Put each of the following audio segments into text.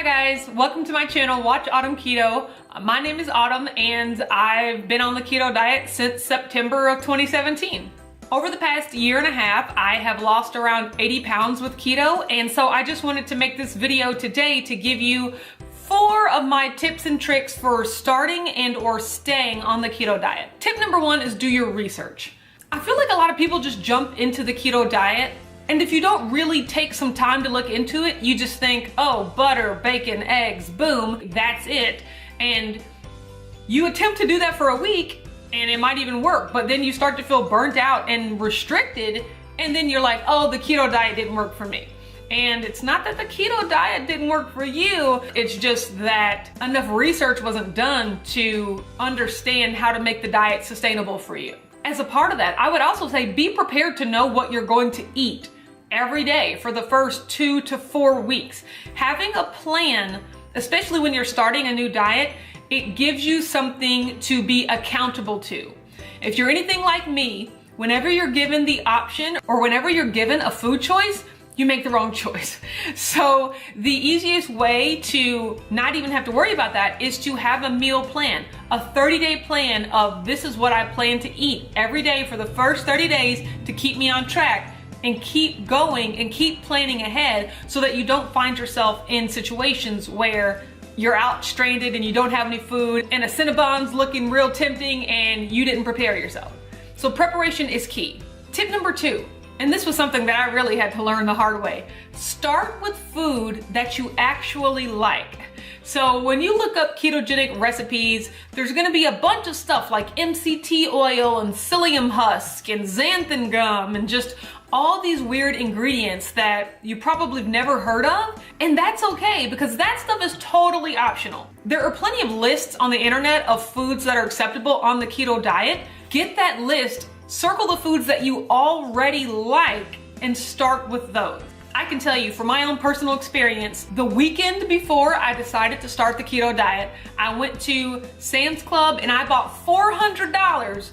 Hi guys, welcome to my channel, Watch Autumn Keto. My name is Autumn and I've been on the keto diet since September of 2017. Over the past year and a half, I have lost around 80 pounds with keto, and so I just wanted to make this video today to give you 4 of my tips and tricks for starting and or staying on the keto diet. Tip number 1 is do your research. I feel like a lot of people just jump into the keto diet, and if you don't really take some time to look into it, you just think, oh, butter, bacon, eggs, boom, that's it. And you attempt to do that for a week and it might even work, but then you start to feel burnt out and restricted, and then you're like, oh, the keto diet didn't work for me. And it's not that the keto diet didn't work for you, it's just that enough research wasn't done to understand how to make the diet sustainable for you. As a part of that, I would also say be prepared to know what you're going to eat every day for the first 2 to 4 weeks. Having a plan, especially when you're starting a new diet, it gives you something to be accountable to. If you're anything like me, whenever you're given the option or whenever you're given a food choice, you make the wrong choice. So the easiest way to not even have to worry about that is to have a meal plan, a 30-day plan of this is what I plan to eat every day for the first 30 days to keep me on track, and keep going and keep planning ahead so that you don't find yourself in situations where you're out stranded and you don't have any food and a Cinnabon's looking real tempting and you didn't prepare yourself. So preparation is key. Tip number 2, and this was something that I really had to learn the hard way. Start with food that you actually like. So when you look up ketogenic recipes, there's gonna be a bunch of stuff like MCT oil and psyllium husk and xanthan gum and just all these weird ingredients that you probably have never heard of, and that's okay because that stuff is totally optional. There are plenty of lists on the internet of foods that are acceptable on the keto diet. Get that list, circle the foods that you already like, and start with those. I can tell you from my own personal experience, the weekend before I decided to start the keto diet, I went to Sam's Club and I bought $400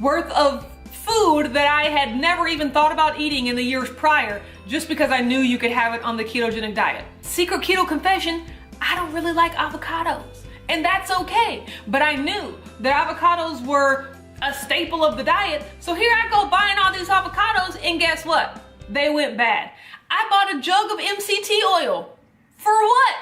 worth of food that I had never even thought about eating in the years prior, just because I knew you could have it on the ketogenic diet. Secret keto confession, I don't really like avocados, and that's okay. But I knew that avocados were a staple of the diet, so here I go buying all these avocados, and guess what? They went bad. I bought a jug of MCT oil. For what?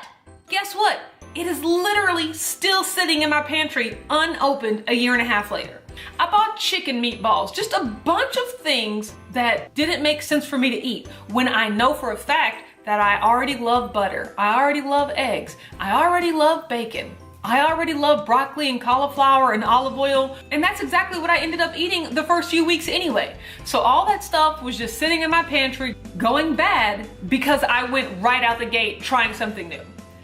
Guess what? It is literally still sitting in my pantry unopened a year and a half later. I bought chicken meatballs, just a bunch of things that didn't make sense for me to eat when I know for a fact that I already love butter, I already love eggs, I already love bacon, I already love broccoli and cauliflower and olive oil, and that's exactly what I ended up eating the first few weeks anyway. So all that stuff was just sitting in my pantry going bad because I went right out the gate trying something new.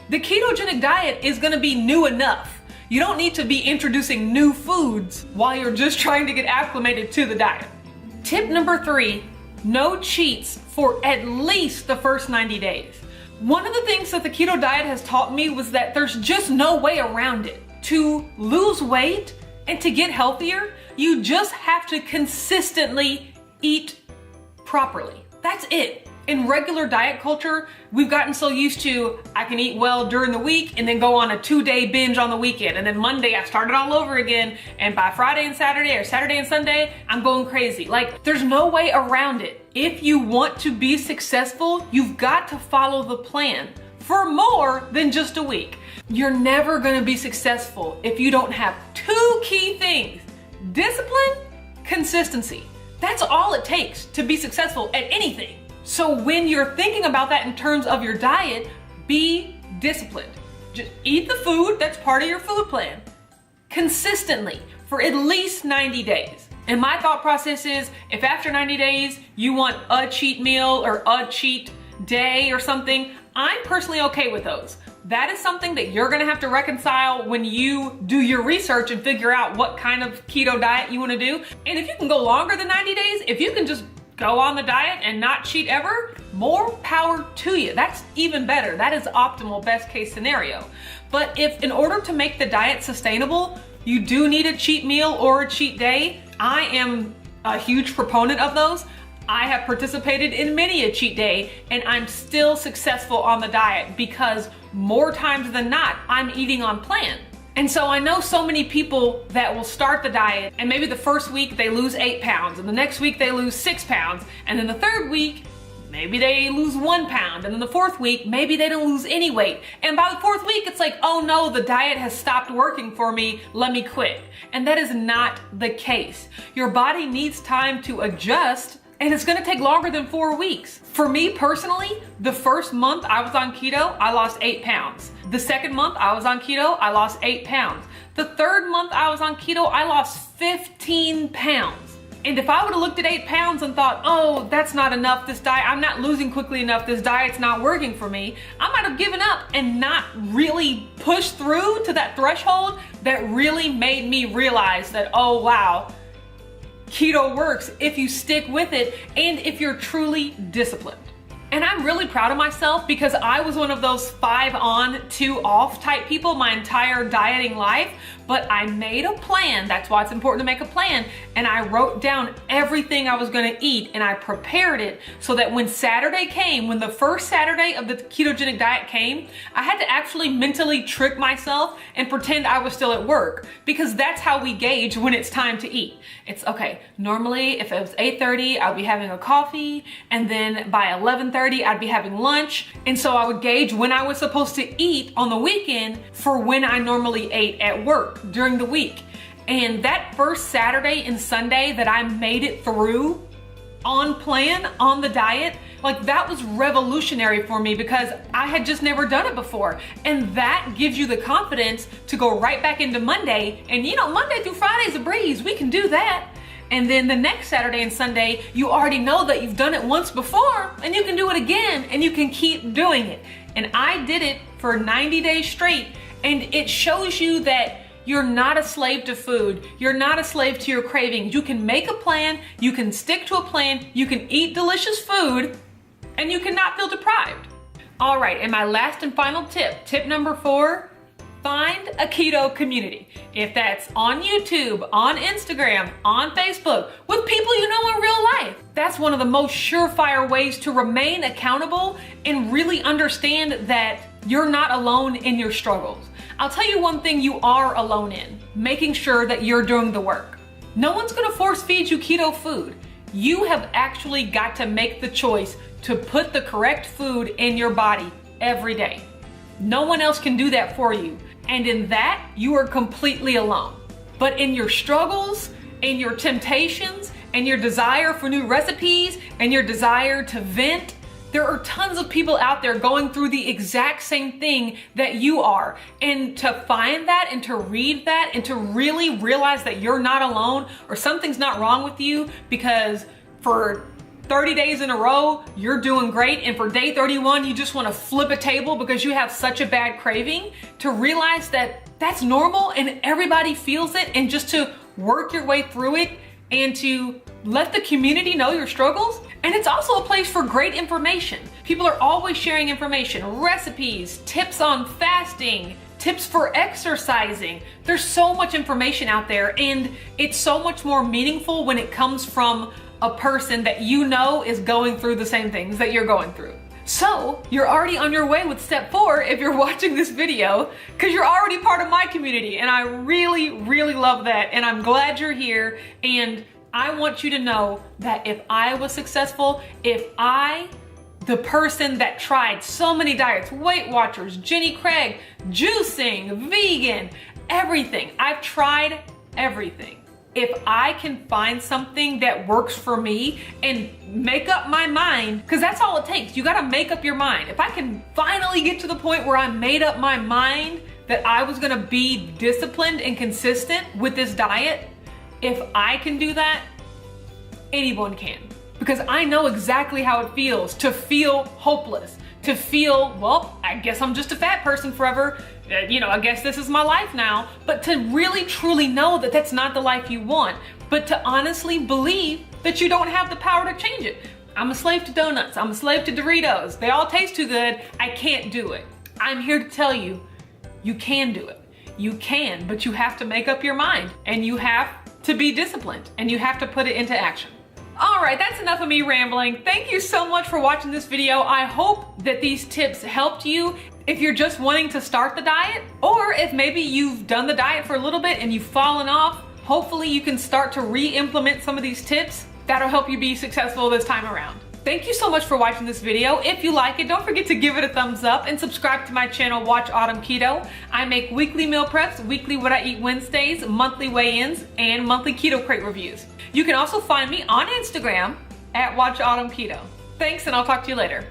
The ketogenic diet is gonna be new enough. You don't need to be introducing new foods while you're just trying to get acclimated to the diet. Tip number 3, no cheats for at least the first 90 days. One of the things that the keto diet has taught me was that there's just no way around it. To lose weight and to get healthier, you just have to consistently eat properly. That's it. In regular diet culture, we've gotten so used to, I can eat well during the week and then go on a 2-day binge on the weekend. And then Monday I start it all over again. And by Friday and Saturday or Saturday and Sunday, I'm going crazy. Like, there's no way around it. If you want to be successful, you've got to follow the plan for more than just a week. You're never gonna be successful if you don't have 2 key things: discipline, consistency. That's all it takes to be successful at anything. So when you're thinking about that in terms of your diet, be disciplined. Just eat the food that's part of your food plan consistently for at least 90 days. And my thought process is, if after 90 days you want a cheat meal or a cheat day or something, I'm personally okay with those. That is something that you're gonna have to reconcile when you do your research and figure out what kind of keto diet you wanna do. And if you can go longer than 90 days, if you can just go on the diet and not cheat ever, more power to you. That's even better. That is optimal, best case scenario. But if in order to make the diet sustainable, you do need a cheat meal or a cheat day, I am a huge proponent of those. I have participated in many a cheat day and I'm still successful on the diet because more times than not, I'm eating on plan. And so I know so many people that will start the diet and maybe the first week they lose 8 pounds and the next week they lose 6 pounds. And then the third week, maybe they lose 1 pound. And then the fourth week, maybe they don't lose any weight. And by the fourth week, it's like, oh no, the diet has stopped working for me. Let me quit. And that is not the case. Your body needs time to adjust, and it's gonna take longer than 4 weeks. For me personally, the first month I was on keto, I lost 8 pounds. The second month I was on keto, I lost 8 pounds. The third month I was on keto, I lost 15 pounds. And if I would have looked at 8 pounds and thought, oh, that's not enough, this diet, I'm not losing quickly enough, this diet's not working for me, I might have given up and not really pushed through to that threshold that really made me realize that, oh wow, keto works if you stick with it and if you're truly disciplined. And I'm really proud of myself because I was one of those 5 on, 2 off type people my entire dieting life, but I made a plan. That's why it's important to make a plan. And I wrote down everything I was gonna eat and I prepared it so that when Saturday came, when the first Saturday of the ketogenic diet came, I had to actually mentally trick myself and pretend I was still at work, because that's how we gauge when it's time to eat. It's okay, normally if it was 8:30, I'd be having a coffee, and then by 11:30, I'd be having lunch. And so I would gauge when I was supposed to eat on the weekend for when I normally ate at work during the week. And that first Saturday and Sunday that I made it through on plan, on the diet, like that was revolutionary for me because I had just never done it before. And that gives you the confidence to go right back into Monday. And you know, Monday through Friday's a breeze, we can do that. And then the next Saturday and Sunday, you already know that you've done it once before and you can do it again and you can keep doing it. And I did it for 90 days straight. And it shows you that you're not a slave to food. You're not a slave to your cravings. You can make a plan, you can stick to a plan, you can eat delicious food, and you cannot feel deprived. All right, and my last and final tip number 4, find a keto community. If that's on YouTube, on Instagram, on Facebook, with people you know in real life. That's one of the most surefire ways to remain accountable and really understand that you're not alone in your struggles. I'll tell you one thing you are alone in, making sure that you're doing the work. No one's gonna force feed you keto food. You have actually got to make the choice to put the correct food in your body every day. No one else can do that for you. And in that, you are completely alone. But in your struggles, in your temptations, and your desire for new recipes, and your desire to vent, there are tons of people out there going through the exact same thing that you are. And to find that and to read that and to really realize that you're not alone or something's not wrong with you because for 30 days in a row, you're doing great. And for day 31, you just want to flip a table because you have such a bad craving, to realize that that's normal and everybody feels it, and just to work your way through it and to let the community know your struggles. And it's also a place for great information. People are always sharing information, recipes, tips on fasting, tips for exercising. There's so much information out there, and it's so much more meaningful when it comes from a person that you know is going through the same things that you're going through. So you're already on your way with step 4 if you're watching this video, because you're already part of my community, and I really, really love that. And I'm glad you're here. And I want you to know that if I was successful, if I, the person that tried so many diets, Weight Watchers, Jenny Craig, juicing, vegan, everything, I've tried everything. If I can find something that works for me and make up my mind, because that's all it takes. You got to make up your mind. If I can finally get to the point where I made up my mind that I was going to be disciplined and consistent with this diet, if I can do that, anyone can. Because I know exactly how it feels to feel hopeless, to feel, well, I guess I'm just a fat person forever. I guess this is my life now. But to really truly know that that's not the life you want, but to honestly believe that you don't have the power to change it. I'm a slave to donuts. I'm a slave to Doritos. They all taste too good. I can't do it. I'm here to tell you, you can do it. You can, but you have to make up your mind, and you have to be disciplined, and you have to put it into action. All right, that's enough of me rambling. Thank you so much for watching this video. I hope that these tips helped you if you're just wanting to start the diet, or if maybe you've done the diet for a little bit and you've fallen off. Hopefully you can start to re-implement some of these tips. That'll help you be successful this time around. Thank you so much for watching this video. If you like it, don't forget to give it a thumbs up and subscribe to my channel, Watch Autumn Keto. I make weekly meal preps, weekly What I Eat Wednesdays, monthly weigh-ins, and monthly keto crate reviews. You can also find me on Instagram at Watch Autumn Keto. Thanks, and I'll talk to you later.